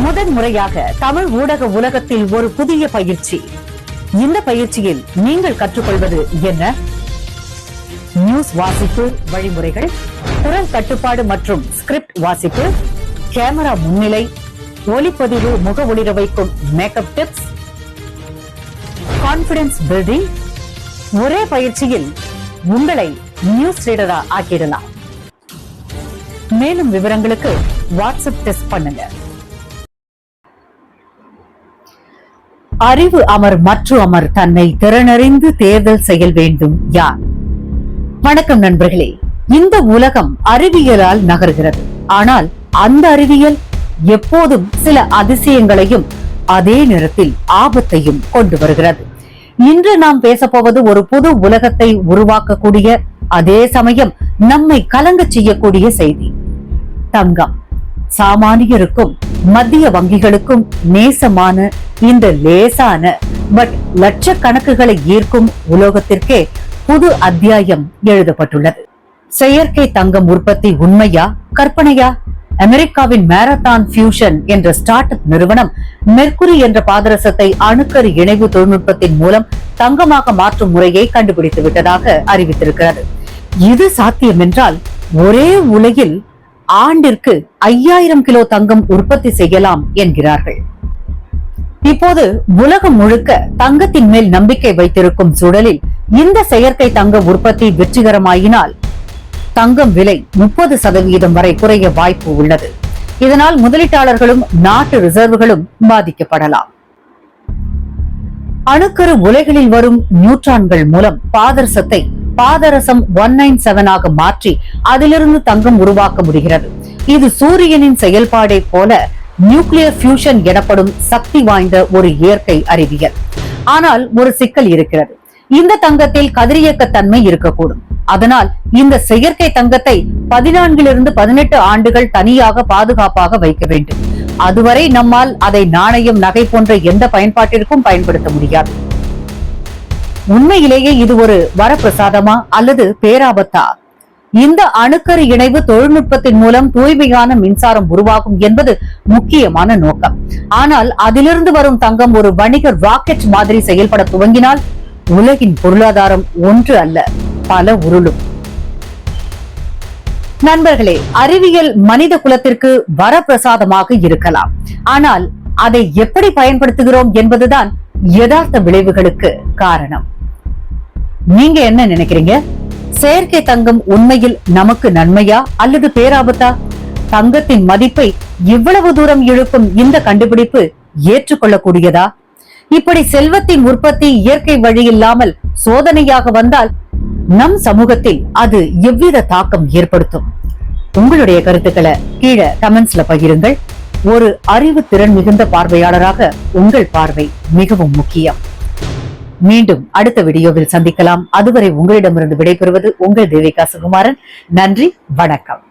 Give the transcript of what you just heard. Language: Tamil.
முதன்முறையாக தமிழ் ஊடக உலகத்தில் ஒரு புதிய பயிற்சி. இந்த பயிற்சியில் நீங்கள் கற்றுக்கொள்வது என்ன? நியூஸ் வாசிப்பு வழிமுறைகள், குரல் கட்டுப்பாடு மற்றும் ஸ்கிரிப்ட் வாசிப்பு, கேமரா முன்னிலை, ஒளிப்பதிவு, முக ஒளிர வைக்கும் மேக்கப் டிப்ஸ், கான்பிடன்ஸ் பில்டிங். ஒரே பயிற்சியில் உங்களை நியூஸ் ரீடரா ஆக்கிடலாம். மேலும் விவரங்களுக்கு வாட்ஸ்அப் டெஸ்ட் பண்ணுங்க. அறிவு அமர் மற்ற அமர் தன்னை திறனறிந்து தேர்தல் செயல் வேண்டும் யார்? வணக்கம் நண்பர்களே. இந்த உலகம் அறிவியலால் நகர்கிறது. ஆனால் அந்த அறிவியல் எப்போதும் சில அதிசயங்களையும் அதே நேரத்தில் ஆபத்தையும் கொண்டு வருகிறது. இன்று நாம் பேசப்போவது ஒரு புது உலகத்தை உருவாக்கக்கூடிய, அதே சமயம் நம்மை கலங்க செய்யக்கூடிய செய்தி. தங்கம். சாமானியருக்கும் மத்திய வங்கிகளுக்கும் நேசமான இந்த லேசான பட் லட்சக்கணக்குகளை ஈர்க்கும் உலோகத்திற்கே புது அத்தியாயம் எழுதப்பட்டுள்ளது. செயற்கை தங்கம் உற்பத்தி உண்மையா கற்பனையா? அமெரிக்காவின் மாரத்தான் ஃபியூஷன் என்ற ஸ்டார்ட் அப் நிறுவனம் மெர்க்குரி என்ற பாதரசத்தை அணுக்கரு இணைவு தொழில்நுட்பத்தின் மூலம் தங்கமாக மாற்றும் முறையை கண்டுபிடித்து விட்டதாக அறிவித்திருக்கிறது. இது சாத்தியம் என்றால் ஒரே உலகில் ஆண்டிற்கு 5000 கிலோ தங்கம் உற்பத்தி செய்யலாம் என்கிறார்கள். இப்போது உலகம் முழுக்க தங்கத்தின் மேல் நம்பிக்கை வைத்திருக்கும் சூழலில் இந்த செயற்கை தங்க உற்பத்தி வெற்றிகரமாயினால் தங்கம் விலை 30% வரை குறைய வாய்ப்பு உள்ளது. இதனால் முதலீட்டாளர்களும் நாட்டு ரிசர்வுகளும் பாதிக்கப்படலாம். அணுக்கரு உலைகளில் வரும் நியூட்ரான்கள் மூலம் பாதரசத்தை பாதரசம் 197 ஆக மாற்றி அதிலிருந்து தங்கம் உருவாக்க முடிகிறது. இது சூரியனின் செயல்பாடை போல நியூக்ளியர் ஃபியூஷன் எனப்படும் சக்தி வாய்ந்த ஒரு இயற்கை அறிவியல். ஆனால் ஒரு சிக்கல் இருக்கிறது. இந்த தங்கத்தில் கதிரியக்க தன்மை இருக்கக்கூடும். அதனால் இந்த செயற்கை தங்கத்தை 14 to 18 ஆண்டுகள் தனியாக பாதுகாப்பாக வைக்க வேண்டும். அதுவரை நம்மால் அதை நாணயம், நகை போன்ற எந்த பயன்பாட்டிற்கும் பயன்படுத்த முடியாது. உண்மையிலேயே இது ஒரு வரப்பிரசாதமா அல்லது பேராபத்தா? இந்த அணுக்கரு இணைவு தொழில்நுட்பத்தின் மூலம் தூய்மையான மின்சாரம் உருவாகும் என்பது முக்கியமான நோக்கம். ஆனால் அதிலிருந்து வரும் தங்கம் ஒரு வணிக ராக்கெட் மாதிரி செயல்பட துவங்கினால் உலகின் பொருளாதாரம் ஒன்று அல்ல பல உருளும். நண்பர்களே, அறிவியல் மனித குலத்திற்கு வரப்பிரசாதமாக இருக்கலாம். ஆனால் அதை எப்படி பயன்படுத்துகிறோம் என்பதுதான் யதார்த்த விளைவுகளுக்கு காரணம். நீங்க என்ன நினைக்கிறீங்க? செயற்கை தங்கம் உண்மையில் நமக்கு நன்மையா அல்லது பேராபத்தா? தங்கத்தின் மதிப்பை இவ்வளவு தூரம் இழுக்கும் இந்த கண்டுபிடிப்பு ஏற்றுக்கொள்ளக்கூடியதா? இப்படி செல்வத்தின் உற்பத்தி இயற்கை வழி இல்லாமல் சோதனையாக வந்தால் நம் சமூகத்தில் அது எவ்வித தாக்கம் ஏற்படுத்தும்? உங்களுடைய கருத்துக்களை கீழே கமெண்ட்ஸ்ல பகிருங்கள். ஒரு அறிவு திறன் மிகுந்த பார்வையாளராக உங்கள் பார்வை மிகவும் முக்கியம். மீண்டும் அடுத்த வீடியோவில் சந்திக்கலாம். அதுவரை உங்களிடமிருந்து விடைபெறுவது உங்கள் தேவிகா சுகுமாரன். நன்றி, வணக்கம்.